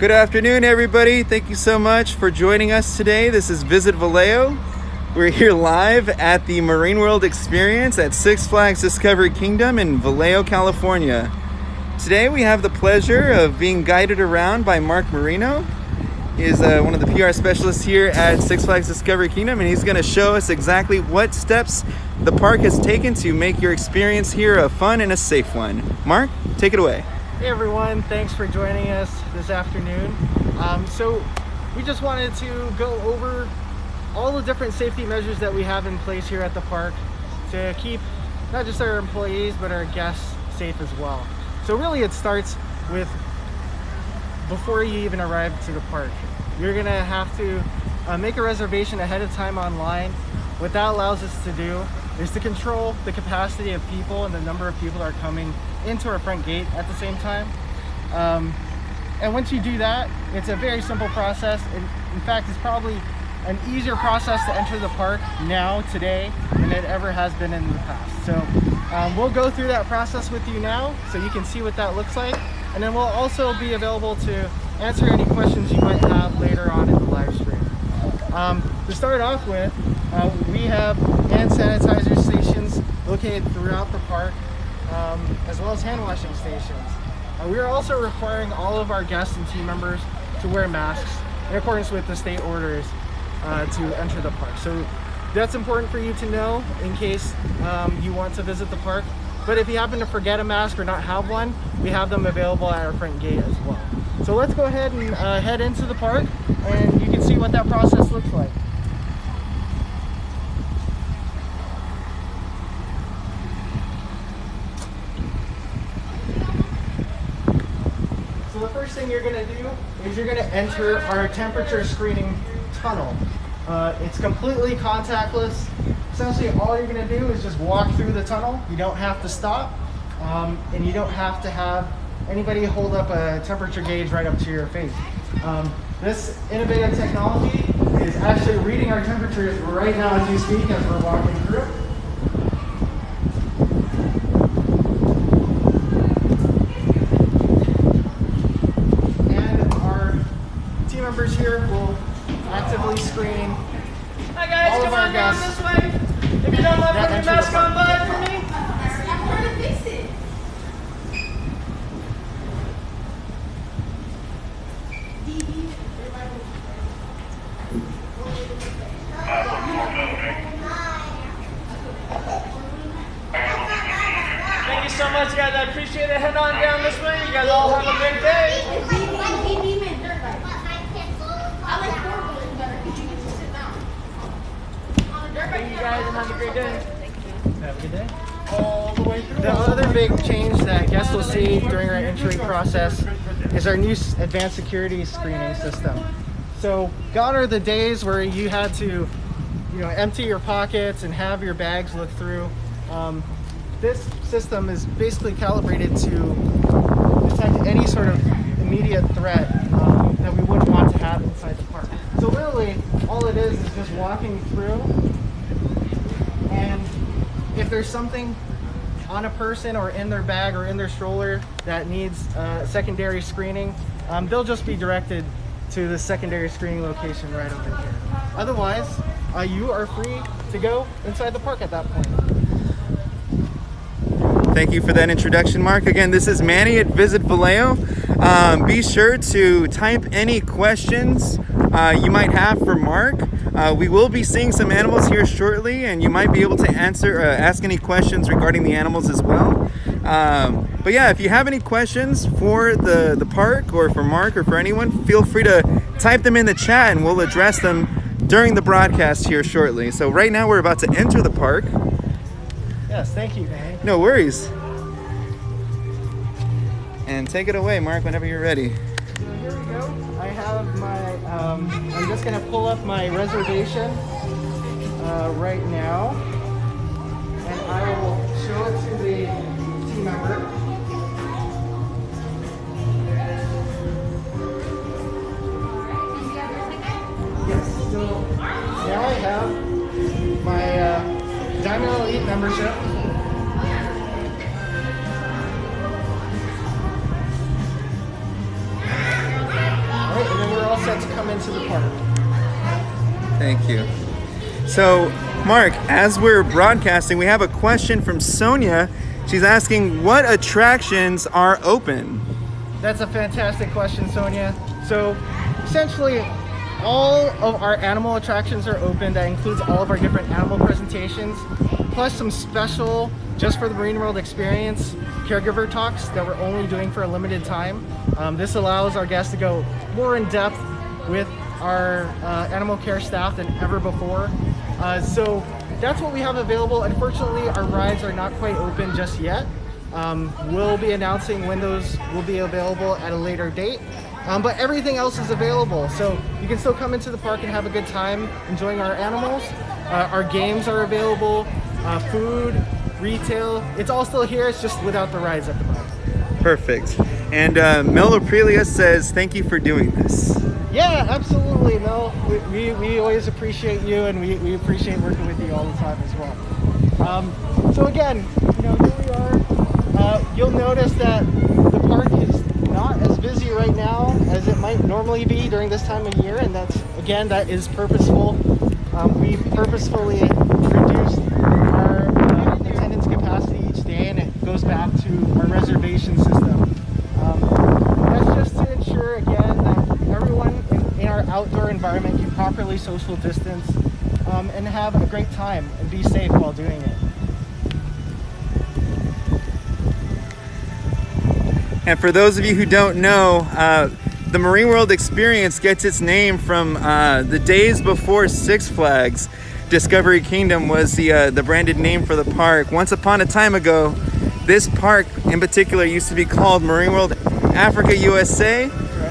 Good afternoon, everybody. Thank you so much for joining us today. This is Visit Vallejo. We're here live at the Marine World Experience at Six Flags Discovery Kingdom in Vallejo, California. Today we have the pleasure of being guided around by Mark Marino. He is one of the PR specialists here at Six Flags Discovery Kingdom, and he's going to show us exactly what steps the park has taken to make your experience here a fun and a safe one. Mark, take it away. Hey everyone, thanks for joining us this afternoon. So we just wanted to go over all the different safety measures that we have in place here at the park to keep not just our employees but our guests safe as well. So really it starts with before you even arrive to the park. You're gonna have to make a reservation ahead of time online. What that allows us to do is to control the capacity of people and the number of people that are coming into our front gate at the same time. And once you do that, it's a very simple process. In fact, it's probably an easier process to enter the park now, today, than it ever has been in the past. So we'll go through that process with you now so you can see what that looks like. And then we'll also be available to answer any questions you might have later on in the live stream. To start off with, we have hand sanitizer stations located throughout the park, as well as hand washing stations. We are also requiring all of our guests and team members to wear masks in accordance with the state orders to enter the park. So that's important for you to know in case you want to visit the park. But if you happen to forget a mask or not have one, we have them available at our front gate as well. So let's go ahead and head into the park, and you can see what that process looks like. So the first thing you're going to do is you're going to enter our temperature screening tunnel. It's completely contactless. Essentially all you're going to do is just walk through the tunnel. You don't have to stop, and you don't have to have anybody hold up a temperature gauge right up to your face. This innovative technology is actually reading our temperatures right now as you speak as we're walking through. And our team members here will actively screen Hi guys, all come of our on down guests this way. If you don't mind putting your mask on, bud, for me. I'm trying to fix it. Thank you so much, guys. I appreciate it. Head on down this way. You guys all have a great day. Thank you guys and have a great day. Have a good day. All the way through. The other big change that guests will see during our entry process is our new advanced security screening system. So gone are the days where you had to, empty your pockets and have your bags look through. This system is basically calibrated to detect any sort of immediate threat that we wouldn't want to have inside the park. So literally, all it is just walking through, and if there's something on a person or in their bag or in their stroller that needs secondary screening, they'll just be directed to the secondary screening location right over here. Otherwise, you are free to go inside the park at that point. Thank you for that introduction, Mark. Again, this is Manny at Visit Vallejo. Be sure to type any questions you might have for Mark. We will be seeing some animals here shortly, and you might be able to ask any questions regarding the animals as well. But yeah, if you have any questions for the park or for Mark or for anyone, feel free to type them in the chat and we'll address them during the broadcast here shortly. So right now we're about to enter the park. Yes, thank you, Manny. No worries. And take it away, Mark, whenever you're ready. So here we go. I have my, I'm just gonna pull up my reservation right now, and I will show it to the team member. Yes, so now I have my Diamond Elite membership. set to come into the park. Thank you. So, Mark, as we're broadcasting, we have a question from Sonia. She's asking, what attractions are open? That's a fantastic question, Sonia. So, essentially, all of our animal attractions are open. That includes all of our different animal presentations, plus some special, just for the Marine World experience, caregiver talks that we're only doing for a limited time. This allows our guests to go more in depth with our animal care staff than ever before. So that's what we have available. Unfortunately, our rides are not quite open just yet. We'll be announcing when those will be available at a later date. But everything else is available. So you can still come into the park and have a good time enjoying our animals. Our games are available, food, retail. It's all still here, it's just without the rides at the moment. Perfect. And Mel Aprilia says, thank you for doing this. Yeah, absolutely, Mel. We always appreciate you, and we appreciate working with you all the time as well. So again, here we are. You'll notice that the park is not as busy right now as it might normally be during this time of year, and that is purposeful. We purposefully reduced our attendance capacity each day, and it goes back to our reservation system. That's just to ensure, again, that everyone in our outdoor environment can properly social distance and have a great time and be safe while doing it. And for those of you who don't know, the Marine World Experience gets its name from the days before Six Flags. Discovery Kingdom was the branded name for the park. Once upon a time ago, this park in particular used to be called Marine World Africa USA.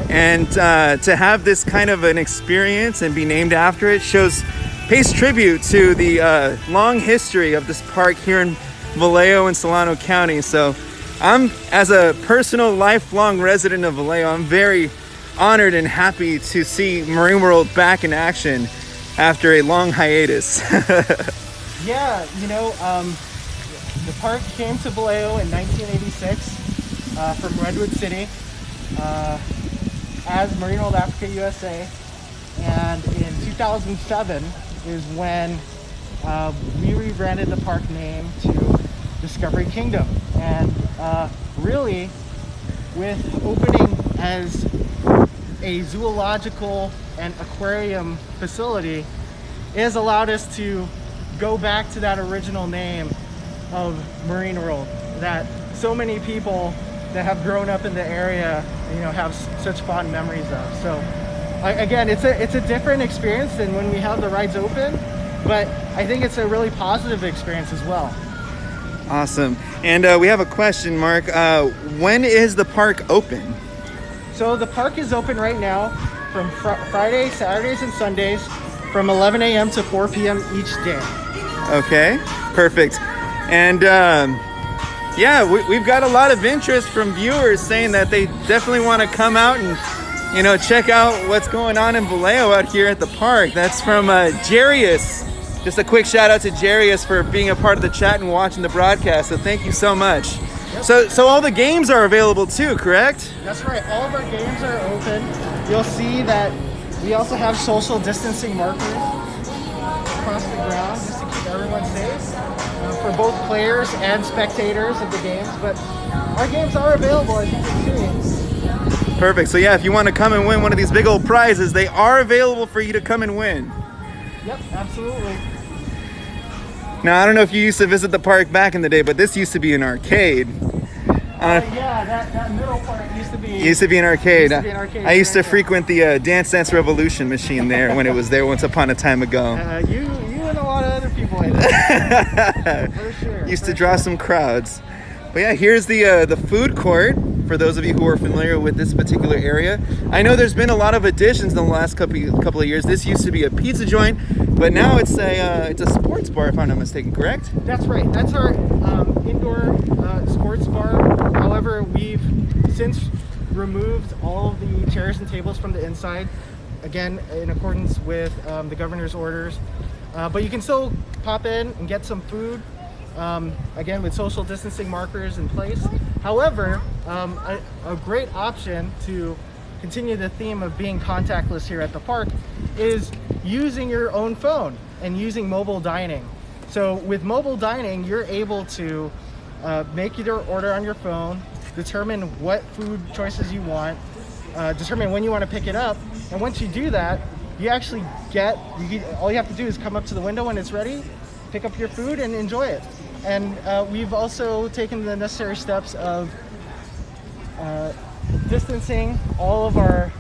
And to have this kind of an experience and be named after it pays tribute to the long history of this park here in Vallejo and Solano County. So as a personal lifelong resident of Vallejo, I'm very honored and happy to see Marine World back in action after a long hiatus. Yeah, the park came to Vallejo in 1986 from Redwood City as Marine World Africa USA, and in 2007 is when we rebranded the park name to Discovery Kingdom. And really, with opening as a zoological and aquarium facility, it has allowed us to go back to that original name of Marine World that so many people that have grown up in the area, have such fond memories of. So again, it's a different experience than when we have the rides open, but I think it's a really positive experience as well. Awesome. And we have a question, Mark. When is the park open? So the park is open right now from Fridays, Saturdays, and Sundays from 11 a.m. to 4 p.m. each day. Okay, perfect. And yeah, we've got a lot of interest from viewers saying that they definitely want to come out and check out what's going on in Vallejo out here at the park. That's from Jarius. Just a quick shout out to Jarius for being a part of the chat and watching the broadcast. So thank you so much. Yep. So all the games are available too, correct? That's right. All of our games are open. You'll see that we also have social distancing markers across the ground just to keep everyone safe for both players and spectators of the games. But our games are available, as you can see. Perfect. So yeah, if you want to come and win one of these big old prizes, they are available for you to come and win. Yep, absolutely. Now, I don't know if you used to visit the park back in the day, but this used to be an arcade. Yeah, that middle part used to be... Used to be an arcade. I used to cool. frequent the Dance Dance Revolution machine there when it was there once upon a time ago. You and a lot of other people in there. For sure. Used to draw some crowds. But yeah, here's the food court for those of you who are familiar with this particular area. I know there's been a lot of additions in the last couple of years. This used to be a pizza joint, but now it's a sports bar, if I'm not mistaken, correct? That's right. That's our indoor sports bar. However, we've since removed all of the chairs and tables from the inside, again in accordance with the governor's orders. But you can still pop in and get some food. Again, with social distancing markers in place. However, a great option to continue the theme of being contactless here at the park, is using your own phone and using mobile dining. So with mobile dining, you're able to make your order on your phone, determine what food choices you want, determine when you want to pick it up, and once you do that, you actually all you have to do is come up to the window when it's ready, pick up your food and enjoy it. And we've also taken the necessary steps of distancing all of our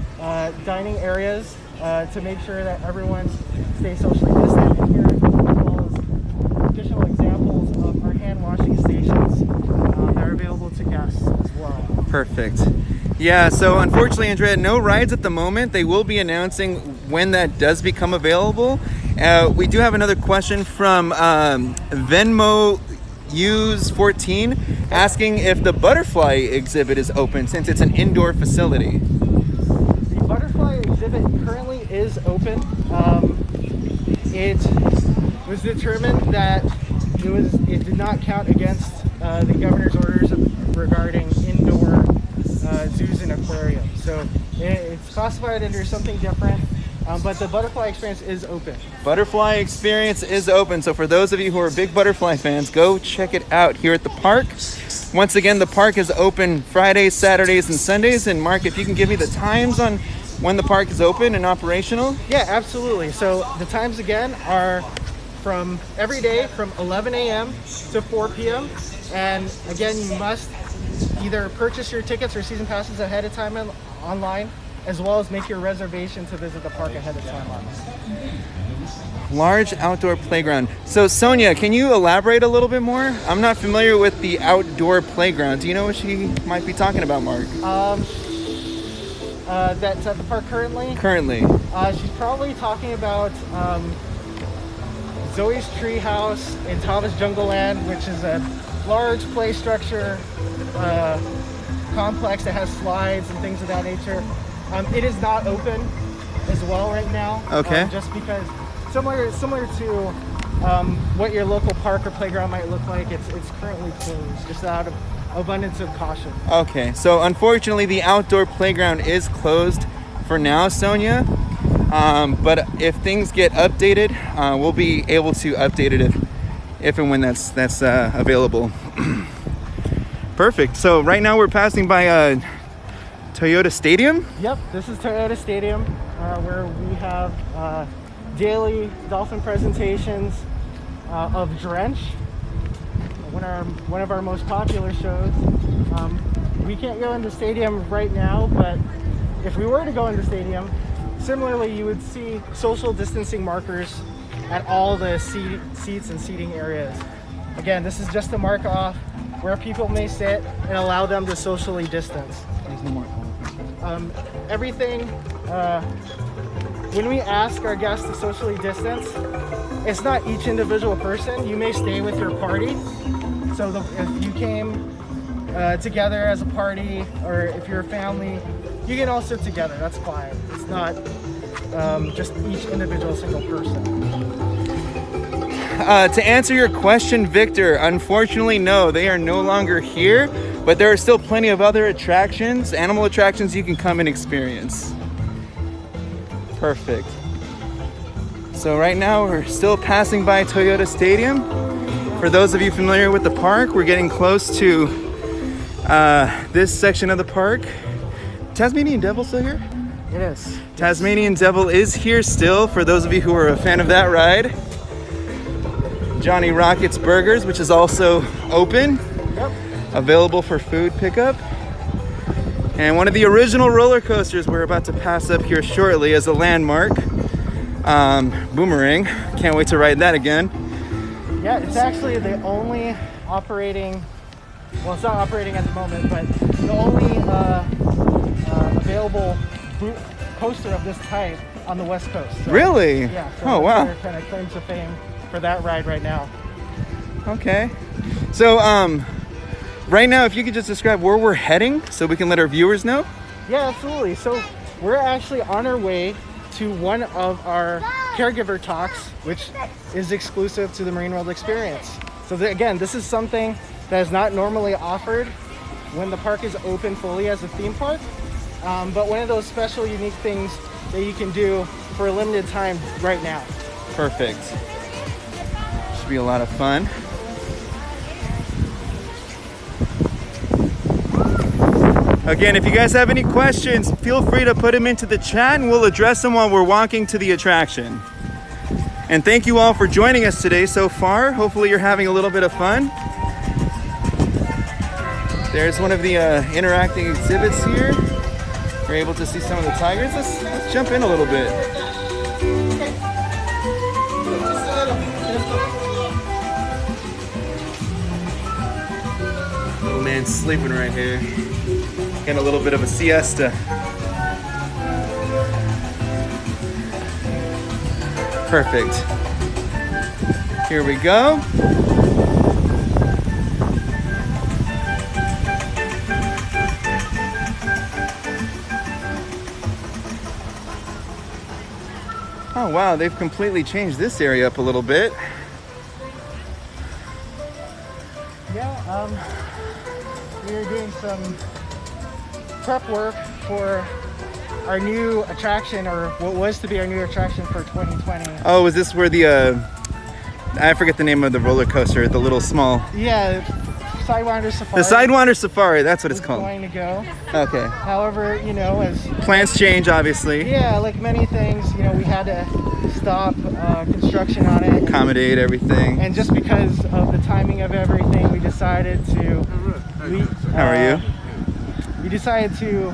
dining areas to make sure that everyone stays socially distant. And here, as well as additional examples of our hand washing stations that are available to guests as well. Perfect. Yeah, so unfortunately, Andrea, no rides at the moment. They will be announcing when that does become available. We do have another question from Venmo Use 14 asking if the butterfly exhibit is open since it's an indoor facility. The butterfly exhibit currently is open. It was determined that it did not count against the governor's orders regarding indoor zoos and aquariums. So it's classified under something different. But the butterfly experience is open. Butterfly experience is open. So for those of you who are big butterfly fans, go check it out here at the park. Once again, the park is open Fridays, Saturdays, and Sundays. And Mark, if you can give me the times on when the park is open and operational. Yeah, absolutely. So the times again are from every day from 11 a.m. to 4 p.m. And again, you must either purchase your tickets or season passes ahead of time online, as well as make your reservation to visit the park ahead of time. Large outdoor playground. So Sonia, can you elaborate a little bit more? I'm not familiar with the outdoor playground. Do you know what she might be talking about, Mark? That's at the park currently? Currently. She's probably talking about Zoe's Treehouse in Thomas Jungle Land, which is a large play structure complex that has slides and things of that nature. It is not open as well right now. Okay. Just because similar to what your local park or playground might look like, it's currently closed, just out of abundance of caution. Okay, so unfortunately the outdoor playground is closed for now, Sonia. But if things get updated, we'll be able to update it if and when that's available. Perfect. So right now we're passing by Toyota Stadium. Yep, this is Toyota Stadium, where we have daily dolphin presentations of Drench, one of our most popular shows. We can't go in the stadium right now, but if we were to go in the stadium, similarly you would see social distancing markers at all the seats and seating areas. Again, this is just to mark off where people may sit and allow them to socially distance. Everything, when we ask our guests to socially distance, it's not each individual person. You may stay with your party. So if you came together as a party, or if you're a family, you can all sit together, that's fine. It's not just each individual single person. To answer your question, Victor, unfortunately, no, they are no longer here, but there are still plenty of other attractions, animal attractions you can come and experience. Perfect. So right now we're still passing by Toyota Stadium. For those of you familiar with the park, we're getting close to this section of the park. Tasmanian Devil still here? It is. Tasmanian Devil is here still, for those of you who are a fan of that ride. Johnny Rockets Burgers, which is also open. Yep. Available for food pickup. And one of the original roller coasters we're about to pass up here shortly as a landmark. Boomerang. Can't wait to ride that again. Yeah, it's actually the only operating, well, it's not operating at the moment, but the only available coaster of this type on the West Coast. So, really? Yeah. So oh, wow. Their kind of claims to fame for that ride right now. Okay. So, right now, if you could just describe where we're heading so we can let our viewers know. Yeah, absolutely. So we're actually on our way to one of our caregiver talks, which is exclusive to the Marine World experience. So again, this is something that is not normally offered when the park is open fully as a theme park. but one of those special, unique things that you can do for a limited time right now. Perfect. Should be a lot of fun. Again, if you guys have any questions, feel free to put them into the chat and we'll address them while we're walking to the attraction. And thank you all for joining us today so far. Hopefully you're having a little bit of fun. There's one of the interacting exhibits here. You're able to see some of the tigers. Let's jump in a little bit. Little man sleeping right here. Getting a little bit of a siesta. Perfect. Here we go. Oh wow, they've completely changed this area up a little bit. Yeah, we're doing some prep work for our new attraction, or what was to be our new attraction for 2020. Oh, is this where the, I forget the name of the roller coaster, the little small... Yeah, Sidewinder Safari. The Sidewinder Safari, that's what it's called. Going to go. Okay. However, you know, as... Plans change, obviously. Yeah, like many things, you know, we had to stop construction on it. Accommodate everything. And just because of the timing of everything, we decided to... How are you? We decided to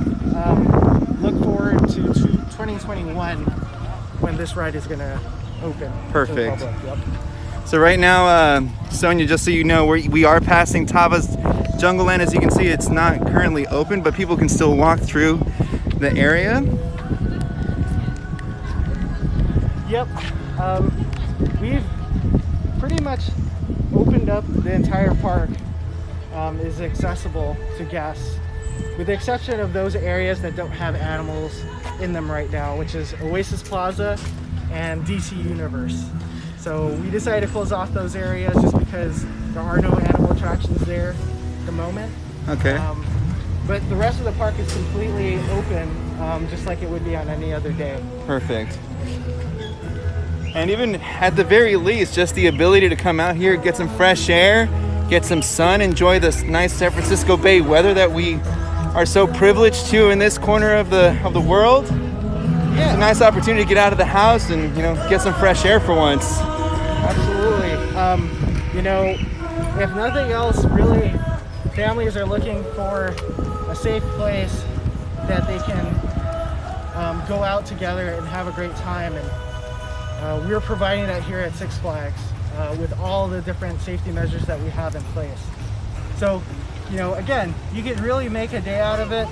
look forward to 2021 when this ride is going to open. Perfect. To the public. Yep. So right now, Sonia, just so you know, we are passing Tava's Jungle Land. As you can see, it's not currently open, but people can still walk through the area. Yep. We've pretty much opened up the entire park. Is accessible to guests, with the exception of those areas that don't have animals in them right now, which is Oasis Plaza and DC Universe. So we decided to close off those areas just because there are no animal attractions there at the moment. Okay. But the rest of the park is completely open, just like it would be on any other day. Perfect. And even at the very least, just the ability to come out here, get some fresh air, get some sun, enjoy this nice San Francisco Bay weather that we are so privileged to in this corner of the world. Yeah. It's a nice opportunity to get out of the house and, you know, get some fresh air for once. Absolutely. You know, if nothing else, really, families are looking for a safe place that they can go out together and have a great time. And we're providing that here at Six Flags. With all the different safety measures that we have in place. So, you know, again, you can really make a day out of it.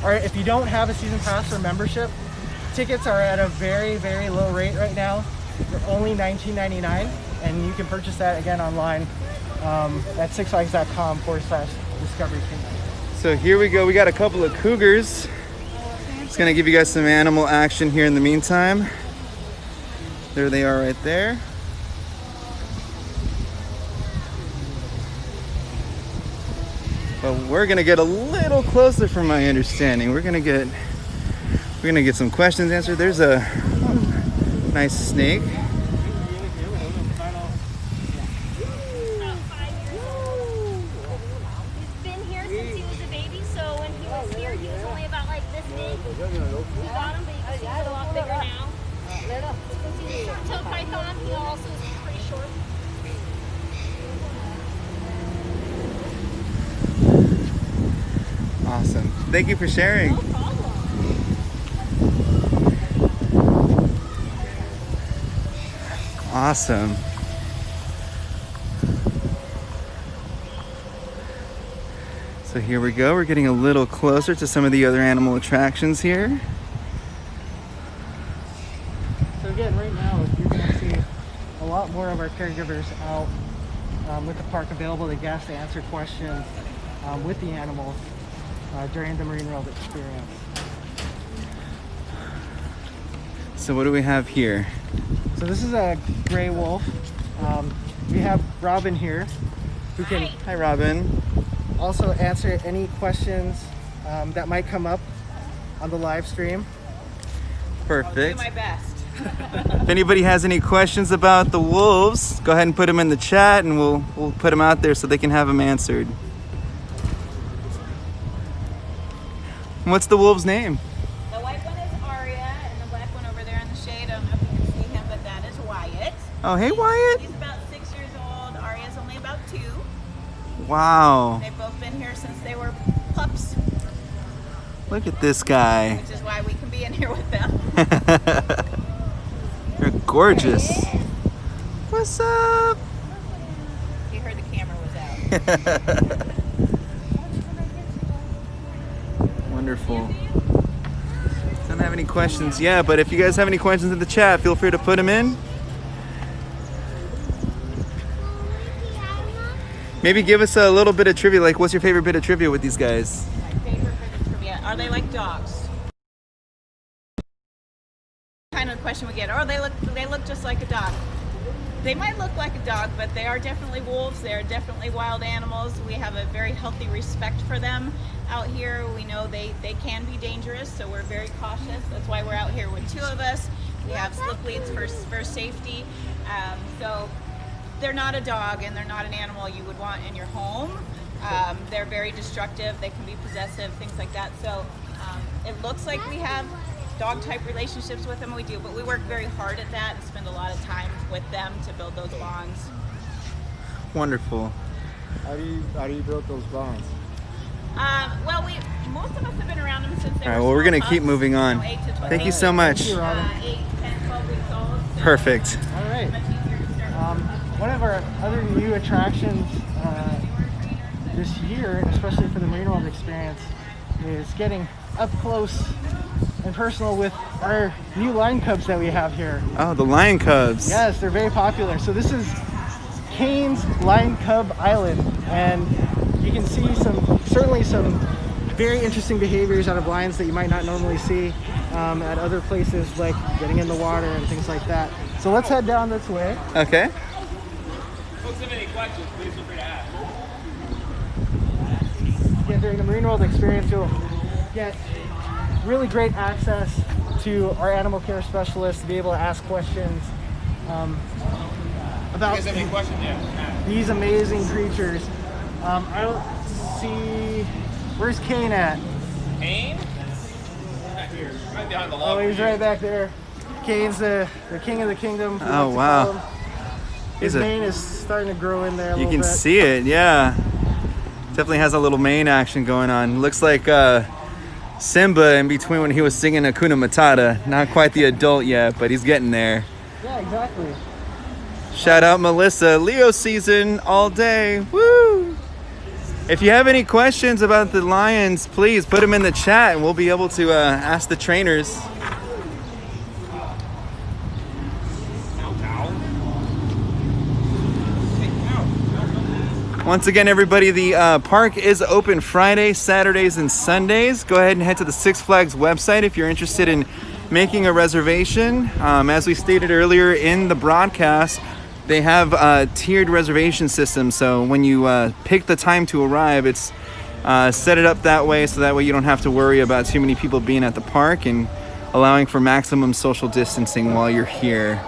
Or if you don't have a season pass or membership, tickets are at a very, very low rate right now. They're only $19.99, and you can purchase that again online at sixflags.com/Discovery Kingdom. So here we go. We got a couple of cougars. Just gonna give you guys some animal action here in the meantime. There they are right there. But we're gonna get a little closer from my understanding. We're gonna get some questions answered. There's a nice snake. He's been here since he was a baby, so when he was here, he was only about like this big. We got him, but you can see he's a lot bigger now. Since he's a short-tailed python, he also is pretty short. Awesome. Thank you for sharing. No problem. Awesome. So here we go. We're getting a little closer to some of the other animal attractions here. So again, right now, you're going to see a lot more of our caregivers out with the park available to guests to answer questions with the animals during the Marine World experience. So what do we have here? So this is a gray wolf. We have Robin here, who can Hi, Robin. also answer any questions that might come up on the live stream. Perfect. I'll do my best. If anybody has any questions about the wolves, go ahead and put them in the chat, and we'll put them out there so they can have them answered. What's the wolf's name? The white one is Aria, and the black one over there in the shade, I don't know if you can see him, but that is Wyatt. Oh, hey, Wyatt. He's about 6 years old. Aria's only about 2. Wow. They've both been here since they were pups, Look at this guy. which is why we can be in here with them. You're gorgeous. What's up? He heard the camera was out. Wonderful. Don't have any questions yet, but if you guys have any questions in the chat, feel free to put them in. Maybe give us a little bit of trivia. Like, what's your favorite bit of trivia with these guys? My favorite for the trivia. Are they like dogs? Kind of question we get. Oh, they look just like a dog. They might look like a dog, but they are definitely wolves. They are definitely wild animals. We have a very healthy respect for them out here. We know they can be dangerous, so we're very cautious. That's why we're out here with 2 of us. We have slip leads for safety. So they're not a dog, and they're not an animal you would want in your home. They're very destructive. They can be possessive, things like that. So it looks like we have dog type relationships with them. We do, but we work very hard at that and spend a lot of time with them to build those bonds. Wonderful. How do you build those bonds? Well, most of us have been around them since they All right, were well, we're small going to keep pups, moving on. 8 to 12. Thank you so much. 8, 10, 12 weeks old. So Perfect. All right. much easier to start. One of our other new attractions this year, especially for the Marine World experience, is getting up close and personal with our new lion cubs that we have here. Oh, the lion cubs. Yes, they're very popular. So this is Kane's Lion Cub Island, and you can see certainly some very interesting behaviors out of lions that you might not normally see at other places, like getting in the water and things like that. So let's head down this way. Okay. Folks have any questions, please feel free to ask. Again, during the Marine World experience, you'll get really great access to our animal care specialists to be able to ask questions about You guys have any questions? Yeah. these amazing creatures. I don't see... Where's Kane at? Kane? Right here. Right behind the log. Oh, he's right back there. Kane's the king of the kingdom. we Oh, like to wow. call him. His He's a- mane is starting to grow in there a You little can bit. see it, yeah. Definitely has a little mane action going on. Looks like Simba in between when he was singing Hakuna Matata. Not quite the adult yet, but he's getting there. Yeah, exactly. Shout out Melissa, Leo season all day. Woo! If you have any questions about the lions, please put them in the chat and we'll be able to ask the trainers. Once again, everybody, the park is open Friday, Saturdays, and Sundays. Go ahead and head to the Six Flags website if you're interested in making a reservation. As we stated earlier in the broadcast, they have a tiered reservation system. So when you pick the time to arrive, it's set it up that way so that way you don't have to worry about too many people being at the park and allowing for maximum social distancing while you're here.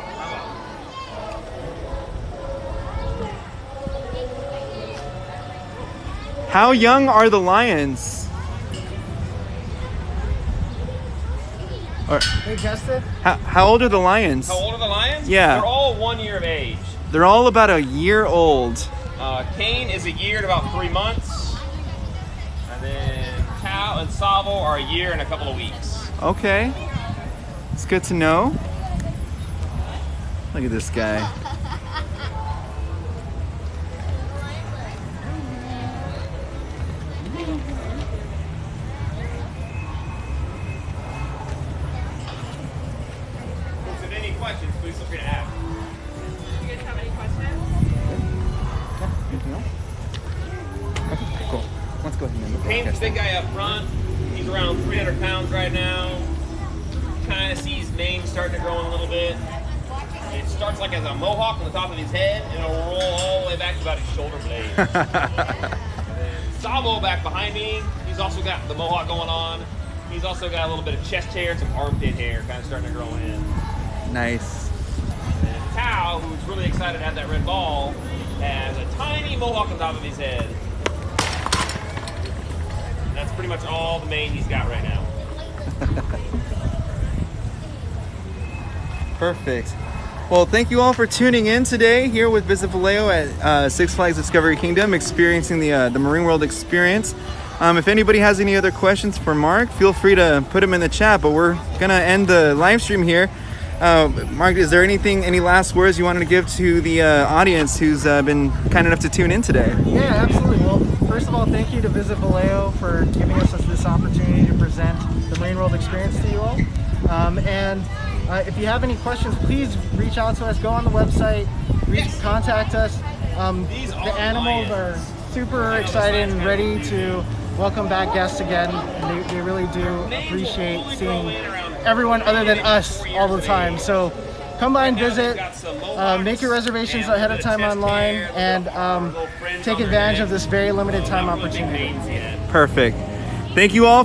How young are the lions? They tested? How old are the lions? How old are the lions? Yeah. They're all 1 year of age. They're all about a year old. Kane is a year and about 3 months. And then Cal and Savo are a year and a couple of weeks. Okay. It's good to know. Look at this guy. Folks have any questions, please feel free to ask. You guys have any questions? Anything else? Okay, cool. Let's go ahead and end the Kane's the broadcast. big guy up front. He's around 300 pounds right now. Kind of see his mane starting to grow in a little bit. It starts like as a mohawk on the top of his head, and it'll roll all the way back to about his shoulder blade. And then Savo back behind me, he's He's also got the mohawk going on. He's also got a little bit of chest hair and some armpit hair kind of starting to grow in. Nice. And Tao, who's really excited to have that red ball, has a tiny mohawk on top of his head. And that's pretty much all the mane he's got right now. Perfect. Well, thank you all for tuning in today here with Visit Vallejo at Six Flags Discovery Kingdom, experiencing the Marine World experience. If anybody has any other questions for Mark, feel free to put them in the chat, but we're gonna end the live stream here. Mark, is there any last words you wanted to give to the audience who's been kind enough to tune in today? Yeah, absolutely. Well, first of all, thank you to Visit Vallejo for giving us this opportunity to present the Marine World experience to you all. If you have any questions, please reach out to us. Go on the website, contact us. The animals are super excited and ready to welcome back guests again. And they really do appreciate seeing everyone other than us all the time. So come by and visit, make your reservations ahead of time online, and take advantage of this very limited time opportunity. Perfect. Thank you all